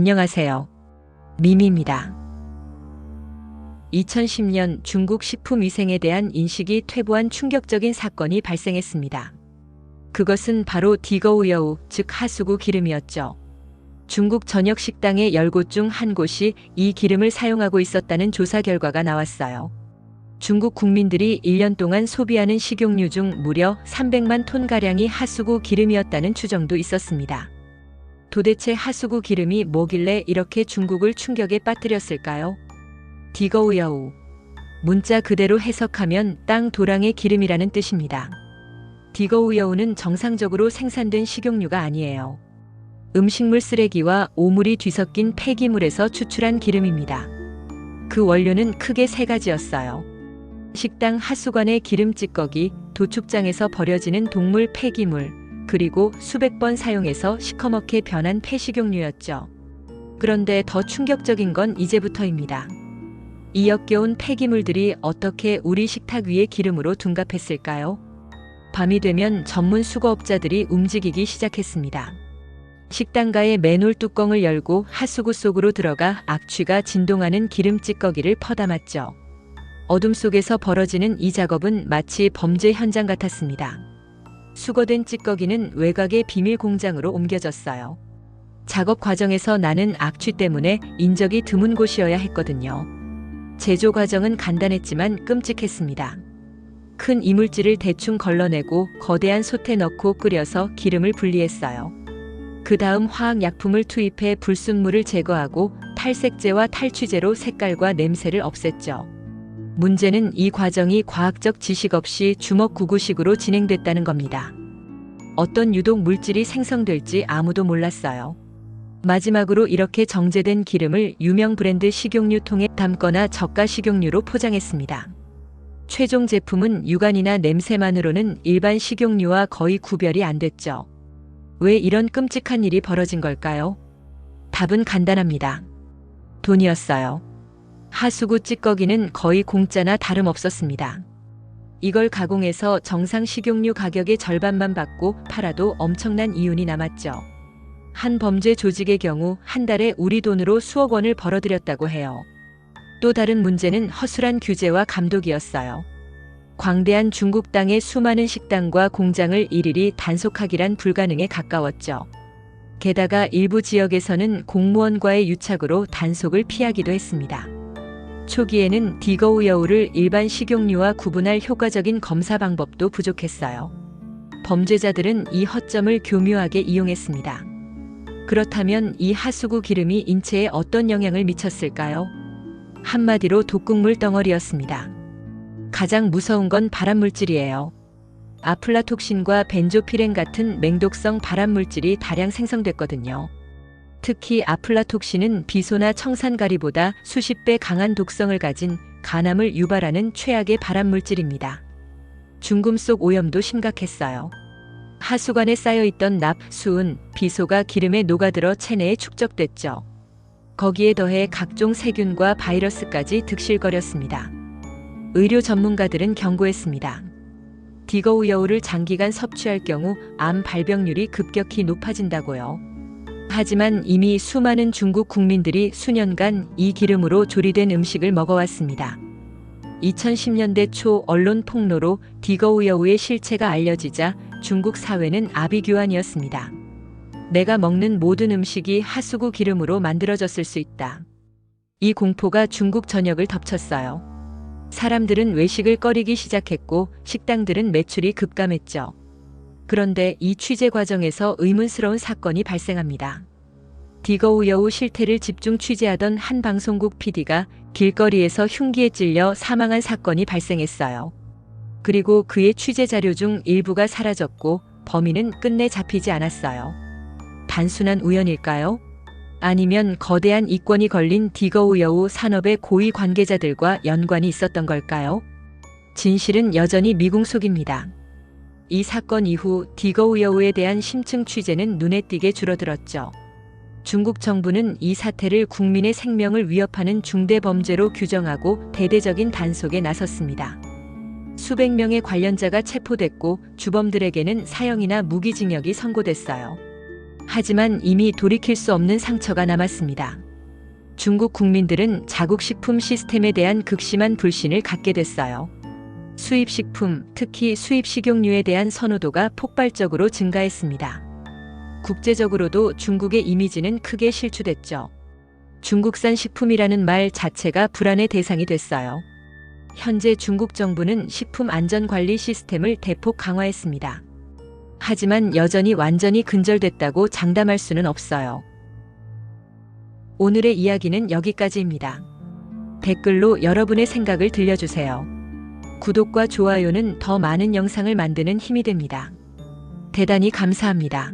안녕하세요. 미미입니다. 2010년 중국 식품위생에 대한 인식이 퇴보한 충격적인 사건이 발생했습니다. 그것은 바로 디거우여우, 즉 하수구 기름이었죠. 중국 저녁 식당의 10곳 중 한 곳이 이 기름을 사용하고 있었다는 조사 결과가 나왔어요. 중국 국민들이 1년 동안 소비하는 식용유 중 무려 300만 톤가량이 하수구 기름이었다는 추정도 있었습니다. 도대체 하수구 기름이 뭐길래 이렇게 중국을 충격에 빠뜨렸을까요? 디거우여우. 문자 그대로 해석하면 땅 도랑의 기름이라는 뜻입니다. 디거우여우는 정상적으로 생산된 식용유가 아니에요. 음식물 쓰레기와 오물이 뒤섞인 폐기물에서 추출한 기름입니다. 그 원료는 크게 세 가지였어요. 식당 하수관의 기름 찌꺼기, 도축장에서 버려지는 동물 폐기물, 그리고 수백 번 사용해서 시커멓게 변한 폐식용유였죠. 그런데 더 충격적인 건 이제부터입니다. 이 역겨운 폐기물들이 어떻게 우리 식탁 위에 기름으로 둔갑했을까요? 밤이 되면 전문 수거업자들이 움직이기 시작했습니다. 식당가의 맨홀 뚜껑을 열고 하수구 속으로 들어가 악취가 진동하는 기름 찌꺼기를 퍼담았죠. 어둠 속에서 벌어지는 이 작업은 마치 범죄 현장 같았습니다. 수거된 찌꺼기는 외곽의 비밀 공장으로 옮겨졌어요. 작업 과정에서 나는 악취 때문에 인적이 드문 곳이어야 했거든요. 제조 과정은 간단했지만 끔찍했습니다. 큰 이물질을 대충 걸러내고 거대한 솥에 넣고 끓여서 기름을 분리했어요. 그 다음 화학약품을 투입해 불순물을 제거하고 탈색제와 탈취제로 색깔과 냄새를 없앴죠. 문제는 이 과정이 과학적 지식 없이 주먹구구식으로 진행됐다는 겁니다. 어떤 유독 물질이 생성될지 아무도 몰랐어요. 마지막으로 이렇게 정제된 기름을 유명 브랜드 식용유 통에 담거나 저가 식용유로 포장했습니다. 최종 제품은 육안이나 냄새만으로는 일반 식용유와 거의 구별이 안 됐죠. 왜 이런 끔찍한 일이 벌어진 걸까요? 답은 간단합니다. 돈이었어요. 하수구 찌꺼기는 거의 공짜나 다름없었습니다. 이걸 가공해서 정상 식용유 가격의 절반만 받고 팔아도 엄청난 이윤이 남았죠. 한 범죄 조직의 경우 한 달에 우리 돈으로 수억 원을 벌어들였다고 해요. 또 다른 문제는 허술한 규제와 감독이었어요. 광대한 중국 땅의 수많은 식당과 공장을 일일이 단속하기란 불가능에 가까웠죠. 게다가 일부 지역에서는 공무원과의 유착으로 단속을 피하기도 했습니다. 초기에는 디거우여우를 일반 식용유와 구분할 효과적인 검사 방법도 부족했어요. 범죄자들은 이 허점을 교묘하게 이용했습니다. 그렇다면 이 하수구 기름이 인체에 어떤 영향을 미쳤을까요? 한마디로 독극물 덩어리였습니다. 가장 무서운 건 발암물질이에요. 아플라톡신과 벤조피렌 같은 맹독성 발암물질이 다량 생성됐거든요. 특히 아플라톡신은 비소나 청산가리보다 수십 배 강한 독성을 가진 간암을 유발하는 최악의 발암물질입니다. 중금속 오염도 심각했어요. 하수관에 쌓여있던 납, 수은, 비소가 기름에 녹아들어 체내에 축적됐죠. 거기에 더해 각종 세균과 바이러스까지 득실거렸습니다. 의료 전문가들은 경고했습니다. 디거우여우를 장기간 섭취할 경우 암 발병률이 급격히 높아진다고요. 하지만 이미 수많은 중국 국민들이 수년간 이 기름으로 조리된 음식을 먹어왔습니다. 2010년대 초 언론 폭로로 디거우여우의 실체가 알려지자 중국 사회는 아비규환이었습니다. 내가 먹는 모든 음식이 하수구 기름으로 만들어졌을 수 있다. 이 공포가 중국 전역을 덮쳤어요. 사람들은 외식을 꺼리기 시작했고 식당들은 매출이 급감했죠. 그런데 이 취재 과정에서 의문스러운 사건이 발생합니다. 디거우여우 실태를 집중 취재하던 한 방송국 PD가 길거리에서 흉기에 찔려 사망한 사건이 발생했어요. 그리고 그의 취재 자료 중 일부가 사라졌고 범인은 끝내 잡히지 않았어요. 단순한 우연일까요? 아니면 거대한 이권이 걸린 디거우여우 산업의 고위 관계자들과 연관이 있었던 걸까요? 진실은 여전히 미궁속입니다. 이 사건 이후 디거우여우에 대한 심층 취재는 눈에 띄게 줄어들었죠. 중국 정부는 이 사태를 국민의 생명을 위협하는 중대 범죄로 규정하고 대대적인 단속에 나섰습니다. 수백 명의 관련자가 체포됐고 주범들에게는 사형이나 무기징역이 선고됐어요. 하지만 이미 돌이킬 수 없는 상처가 남았습니다. 중국 국민들은 자국 식품 시스템에 대한 극심한 불신을 갖게 됐어요. 수입식품, 특히 수입 식용유에 대한 선호도가 폭발적으로 증가했습니다. 국제적으로도 중국의 이미지는 크게 실추됐죠. 중국산 식품이라는 말 자체가 불안의 대상이 됐어요. 현재 중국 정부는 식품 안전 관리 시스템을 대폭 강화했습니다. 하지만 여전히 완전히 근절됐다고 장담할 수는 없어요. 오늘의 이야기는 여기까지입니다. 댓글로 여러분의 생각을 들려주세요. 구독과 좋아요는 더 많은 영상을 만드는 힘이 됩니다. 대단히 감사합니다.